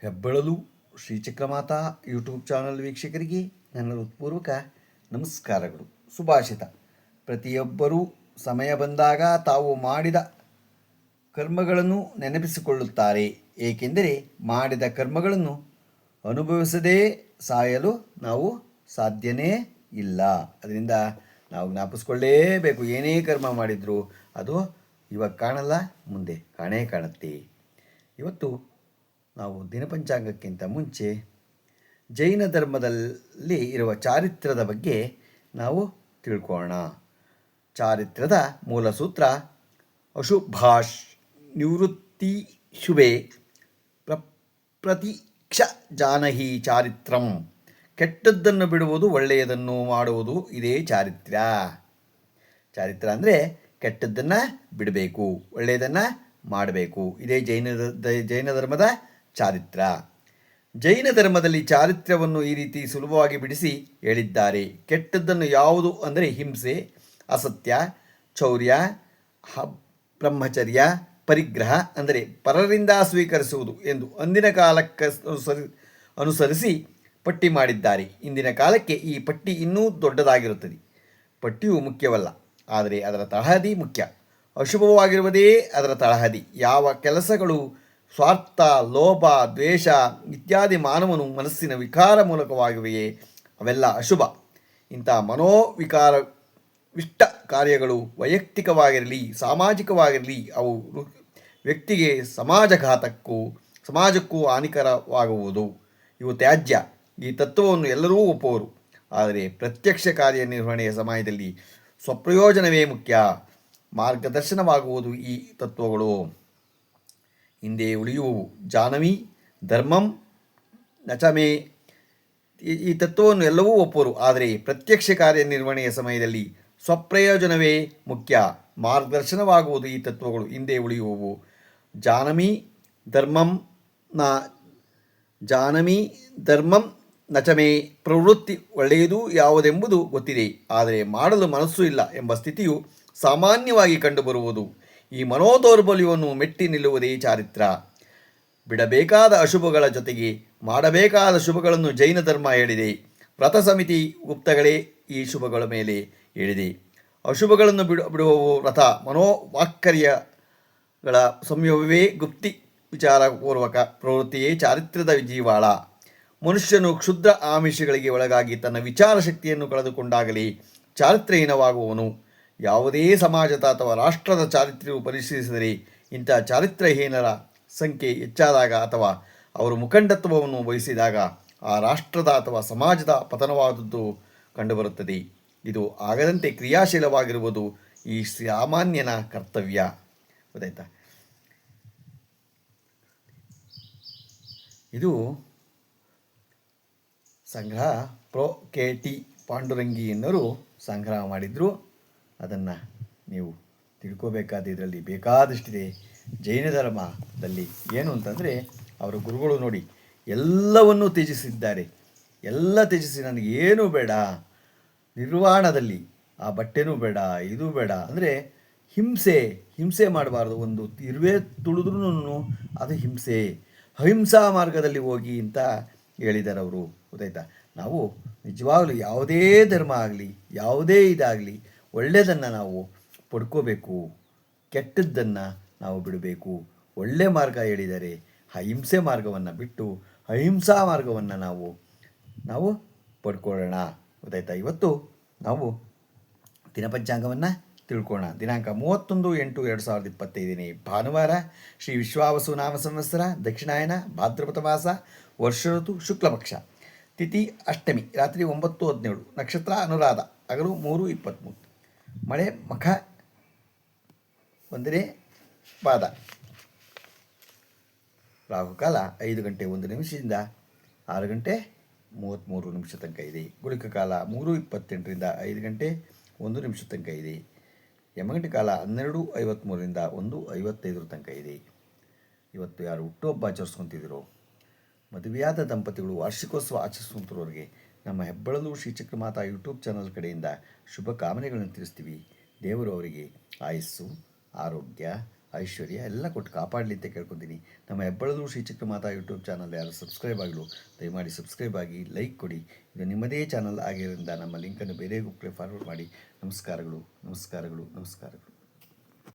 ಹೆಬ್ಬಳಲು ಶ್ರೀಚಕ್ರಮಾತಾ YouTube channel ವೀಕ್ಷಕರಿಗೆ ನನ್ನ ಹೃತ್ಪೂರ್ವಕ ನಮಸ್ಕಾರಗಳು. ಸುಭಾಷಿತ: ಪ್ರತಿಯೊಬ್ಬರೂ ಸಮಯ ಬಂದಾಗ ತಾವು ಮಾಡಿದ ಕರ್ಮಗಳನ್ನು ನೆನಪಿಸಿಕೊಳ್ಳುತ್ತಾರೆ, ಏಕೆಂದರೆ ಮಾಡಿದ ಕರ್ಮಗಳನ್ನು ಅನುಭವಿಸದೇ ಸಾಯಲು ನಾವು ಸಾಧ್ಯನೇ ಇಲ್ಲ. ಅದರಿಂದ ನಾವು ಜ್ಞಾಪಿಸ್ಕೊಳ್ಳೇಬೇಕು. ಏನೇ ಕರ್ಮ ಮಾಡಿದರೂ ಅದು ಇವಾಗ ಕಾಣಲ್ಲ, ಮುಂದೆ ಕಾಣೇ ಕಾಣುತ್ತೆ. ಇವತ್ತು ನಾವು ದಿನಪಂಚಾಂಗಕ್ಕಿಂತ ಮುಂಚೆ ಜೈನ ಧರ್ಮದಲ್ಲಿ ಇರುವ ಚಾರಿತ್ರ್ಯದ ಬಗ್ಗೆ ನಾವು ತಿಳ್ಕೊಳ್ಳೋಣ. ಚಾರಿತ್ರ್ಯದ ಮೂಲ ಸೂತ್ರ: ಅಶುಭಾಷ್ ನಿವೃತ್ತಿ ಶುಭೆ ಪ್ರತೀಕ್ಷ ಜಾನಹಿ ಚಾರಿತ್ರಂ. ಕೆಟ್ಟದ್ದನ್ನು ಬಿಡುವುದು, ಒಳ್ಳೆಯದನ್ನು ಮಾಡುವುದು, ಇದೇ ಚಾರಿತ್ರ್ಯ. ಚಾರಿತ್ರ್ಯ ಅಂದರೆ ಕೆಟ್ಟದ್ದನ್ನು ಬಿಡಬೇಕು, ಒಳ್ಳೆಯದನ್ನು ಮಾಡಬೇಕು. ಇದೇ ಜೈನ ಧರ್ಮದ ಚಾರಿತ್ರ್ಯ. ಜೈನ ಧರ್ಮದಲ್ಲಿ ಚಾರಿತ್ರ್ಯವನ್ನು ಈ ರೀತಿ ಸುಲಭವಾಗಿ ಬಿಡಿಸಿ ಹೇಳಿದ್ದಾರೆ. ಕೆಟ್ಟದ್ದನ್ನು ಯಾವುದು ಅಂದರೆ ಹಿಂಸೆ, ಅಸತ್ಯ, ಚೌರ್ಯ, ಬ್ರಹ್ಮಚರ್ಯ, ಪರಿಗ್ರಹ ಅಂದರೆ ಪರರಿಂದ ಸ್ವೀಕರಿಸುವುದು ಎಂದು ಅಂದಿನ ಕಾಲಕ್ಕೆ ಅನುಸರಿಸಿ ಪಟ್ಟಿ ಮಾಡಿದ್ದಾರೆ. ಇಂದಿನ ಕಾಲಕ್ಕೆ ಈ ಪಟ್ಟಿ ಇನ್ನೂ ದೊಡ್ಡದಾಗಿರುತ್ತದೆ. ಪಟ್ಟಿಯು ಮುಖ್ಯವಲ್ಲ, ಆದರೆ ಅದರ ತಳಹದಿ ಮುಖ್ಯ. ಅಶುಭವಾಗಿರುವುದೇ ಅದರ ತಳಹದಿ. ಯಾವ ಕೆಲಸಗಳು ಸ್ವಾರ್ಥ, ಲೋಭ, ದ್ವೇಷ ಇತ್ಯಾದಿ ಮಾನವನು ಮನಸ್ಸಿನ ವಿಕಾರ ಮೂಲಕವಾಗಿವೆಯೇ ಅವೆಲ್ಲ ಅಶುಭ. ಇಂಥ ಮನೋವಿಕಾರವಿಷ್ಟ ಕಾರ್ಯಗಳು ವೈಯಕ್ತಿಕವಾಗಿರಲಿ ಸಾಮಾಜಿಕವಾಗಿರಲಿ ಅವು ವ್ಯಕ್ತಿಗೆ ಸಮಾಜಕ್ಕೂ ಹಾನಿಕರವಾಗುವುದು. ಇವು ತ್ಯಾಜ್ಯ. ಈ ತತ್ವವನ್ನು ಎಲ್ಲರೂ ಒಪ್ಪುವರು. ಆದರೆ ಪ್ರತ್ಯಕ್ಷ ಕಾರ್ಯನಿರ್ವಹಣೆಯ ಸಮಯದಲ್ಲಿ ಸ್ವಪ್ರಯೋಜನವೇ ಮುಖ್ಯ. ಮಾರ್ಗದರ್ಶನವಾಗುವುದು ಈ ತತ್ವಗಳು ಹಿಂದೆ ಉಳಿಯುವವು. ಜಾನಮಿ ಧರ್ಮಂ ನಚಮೇ. ಈ ತತ್ವವನ್ನು ಎಲ್ಲವೂ ಒಪ್ಪುವರು. ಆದರೆ ಪ್ರತ್ಯಕ್ಷ ಕಾರ್ಯನಿರ್ವಹಣೆಯ ಸಮಯದಲ್ಲಿ ಸ್ವಪ್ರಯೋಜನವೇ ಮುಖ್ಯ. ಮಾರ್ಗದರ್ಶನವಾಗುವುದು ಈ ತತ್ವಗಳು ಹಿಂದೆ ಉಳಿಯುವವು. ಜಾನಮಿ ಧರ್ಮಂ ನಚಮೇ. ಪ್ರವೃತ್ತಿ ಒಳ್ಳೆಯದು ಯಾವುದೆಂಬುದು ಗೊತ್ತಿದೆ, ಆದರೆ ಮಾಡಲು ಮನಸ್ಸು ಇಲ್ಲ ಎಂಬ ಸ್ಥಿತಿಯು ಸಾಮಾನ್ಯವಾಗಿ ಕಂಡುಬರುವುದು. ಈ ಮನೋದೌರ್ಬಲ್ಯವನ್ನು ಮೆಟ್ಟಿ ನಿಲ್ಲುವುದೇ ಚಾರಿತ್ರ್ಯ. ಬಿಡಬೇಕಾದ ಅಶುಭಗಳ ಜೊತೆಗೆ ಮಾಡಬೇಕಾದ ಶುಭಗಳನ್ನು ಜೈನ ಧರ್ಮ ಹೇಳಿದೆ. ವ್ರತ ಸಮಿತಿ ಗುಪ್ತಗಳೇ ಈ ಶುಭಗಳ ಮೇಲೆ ಹೇಳಿದೆ. ಅಶುಭಗಳನ್ನು ಬಿಡುವವು ವ್ರತ. ಮನೋವಾಕ್ಯಗಳ ಸಂಯಮವೇ ಗುಪ್ತಿ ವಿಚಾರಪೂರ್ವಕ ಪ್ರವೃತ್ತಿಯೇ ಚಾರಿತ್ರ್ಯದ ಜೀವಾಳ. ಮನುಷ್ಯನು ಕ್ಷುದ್ರ ಆಮಿಷಗಳಿಗೆ ಒಳಗಾಗಿ ತನ್ನ ವಿಚಾರ ಶಕ್ತಿಯನ್ನು ಕಳೆದುಕೊಂಡಾಗಲೇ ಚಾರಿತ್ರ್ಯಹೀನವಾಗುವನು. ಯಾವುದೇ ಸಮಾಜದ ಅಥವಾ ರಾಷ್ಟ್ರದ ಚಾರಿತ್ರ್ಯವು ಪರಿಶೀಲಿಸಿದರೆ ಇಂಥ ಚಾರಿತ್ರ್ಯಹೀನರ ಸಂಖ್ಯೆ ಹೆಚ್ಚಾದಾಗ ಅಥವಾ ಅವರು ಮುಖಂಡತ್ವವನ್ನು ವಹಿಸಿದಾಗ ಆ ರಾಷ್ಟ್ರದ ಅಥವಾ ಸಮಾಜದ ಪತನವಾದದ್ದು ಕಂಡುಬರುತ್ತದೆ. ಇದು ಆಗದಂತೆ ಕ್ರಿಯಾಶೀಲವಾಗಿರುವುದು ಈ ಸಾಮಾನ್ಯನ ಕರ್ತವ್ಯ. ಗೊತ್ತಾಯ್ತಾ? ಇದು ಸಂಗ್ರಹ ಕೆ.ಟಿ. ಪಾಂಡುರಂಗಿ ಎನ್ನೋರು ಸಂಗ್ರಹ ಮಾಡಿದರು. ಅದನ್ನು ನೀವು ತಿಳ್ಕೋಬೇಕಾದ ಇದರಲ್ಲಿ ಬೇಕಾದಷ್ಟಿದೆ. ಜೈನ ಧರ್ಮದಲ್ಲಿ ಏನು ಅಂತಂದರೆ ಅವರ ಗುರುಗಳು ನೋಡಿ ಎಲ್ಲವನ್ನೂ ತ್ಯಜಿಸಿದ್ದಾರೆ. ಎಲ್ಲ ತ್ಯಜಿಸಿ ನನಗೇನೂ ಬೇಡ, ನಿರ್ವಾಣದಲ್ಲಿ ಆ ಬಟ್ಟೆನೂ ಬೇಡ, ಇದು ಬೇಡ ಅಂದರೆ ಹಿಂಸೆ ಮಾಡಬಾರ್ದು. ಒಂದು ಇರುವೆ ತುಳಿದ್ರೂ ಅದು ಹಿಂಸೆ. ಅಹಿಂಸಾ ಮಾರ್ಗದಲ್ಲಿ ಹೋಗಿ ಅಂತ ಹೇಳಿದ್ದಾರೆ ಅವರು. ಗೊತ್ತಾಯ್ತಾ? ನಾವು ನಿಜವಾಗಲೂ ಯಾವುದೇ ಧರ್ಮ ಆಗಲಿ ಯಾವುದೇ ಇದಾಗಲಿ ಒಳ್ಳೆಯದನ್ನು ನಾವು ಪಡ್ಕೋಬೇಕು, ಕೆಟ್ಟದ್ದನ್ನು ನಾವು ಬಿಡಬೇಕು. ಒಳ್ಳೆಯ ಮಾರ್ಗ ಹೇಳಿದರೆ ಅಹಿಂಸೆ ಮಾರ್ಗವನ್ನು ಬಿಟ್ಟು ಅಹಿಂಸಾ ಮಾರ್ಗವನ್ನು ನಾವು ಪಡ್ಕೊಳ್ಳೋಣ. ಗೊತ್ತಾಯ್ತಾ? ಇವತ್ತು ನಾವು ದಿನಪಂಚಾಂಗವನ್ನು ತಿಳ್ಕೊಳ್ಳೋಣ. ದಿನಾಂಕ 31/8/2025 ಭಾನುವಾರ. ಶ್ರೀ ವಿಶ್ವಾವಸು ನಾಮ ಸಂವತ್ಸರ, ದಕ್ಷಿಣಾಯನ, ಭಾದ್ರಪದ ಮಾಸ, ವರ್ಷ ಋತು ಶುಕ್ಲಪಕ್ಷ, ತಿಥಿ ಅಷ್ಟಮಿ, ರಾತ್ರಿ 9:17, ನಕ್ಷತ್ರ ಅನುರಾಧ, ಹಗಲು 3:23, ಮಳೆ ಮಖ 1ನೇ ಪಾದ, ರಾಹುಕಾಲ 5:01 6:33 ತನಕ ಇದೆ. ಗುಳಿಕ ಕಾಲ 3:28 5:01 ತನಕ ಇದೆ. ಯಮಗಂಟೆ ಕಾಲ 12:53 1:55 ತನಕ ಇದೆ. ಇವತ್ತು ಯಾರು ಹುಟ್ಟುಹಬ್ಬ ಆಚರಿಸ್ಕೊತಿದ್ರು, ಮದುವೆಯಾದ ದಂಪತಿಗಳು ವಾರ್ಷಿಕೋತ್ಸವ ಆಚರಿಸುವಂಥವ್ರಿಗೆ ನಮ್ಮ ಹೆಬ್ಬಳಲು ಶ್ರೀಚಕ್ರಮಾತಾ ಯೂಟ್ಯೂಬ್ ಚಾನಲ್ ಕಡೆಯಿಂದ ಶುಭ ಕಾಮನೆಗಳನ್ನು ತಿಳಿಸ್ತೀವಿ. ದೇವರು ಅವರಿಗೆ ಆಯಸ್ಸು, ಆರೋಗ್ಯ, ಐಶ್ವರ್ಯ ಎಲ್ಲ ಕೊಟ್ಟು ಕಾಪಾಡಲಿ ಅಂತ ಕೇಳ್ಕೊತೀನಿ. ನಮ್ಮ ಹೆಬ್ಬಳದೂರು ಶ್ರೀ ಚಿಕ್ಕಮಾತಾ ಯೂಟ್ಯೂಬ್ ಚಾನಲ್ ಯಾರು ಸಬ್ಸ್ಕ್ರೈಬ್ ಆಗಲು ದಯಮಾಡಿ ಸಬ್ಸ್ಕ್ರೈಬ್ ಆಗಿ, ಲೈಕ್ ಕೊಡಿ. ಇದು ನಿಮ್ಮದೇ ಚಾನಲ್ ಆಗಿರೋದ್ರಿಂದ ನಮ್ಮ ಲಿಂಕನ್ನು ಬೇರೆ ಗ್ರೂಪ್ಗೆ ಫಾರ್ವರ್ಡ್ ಮಾಡಿ. ನಮಸ್ಕಾರಗಳು, ನಮಸ್ಕಾರಗಳು, ನಮಸ್ಕಾರಗಳು.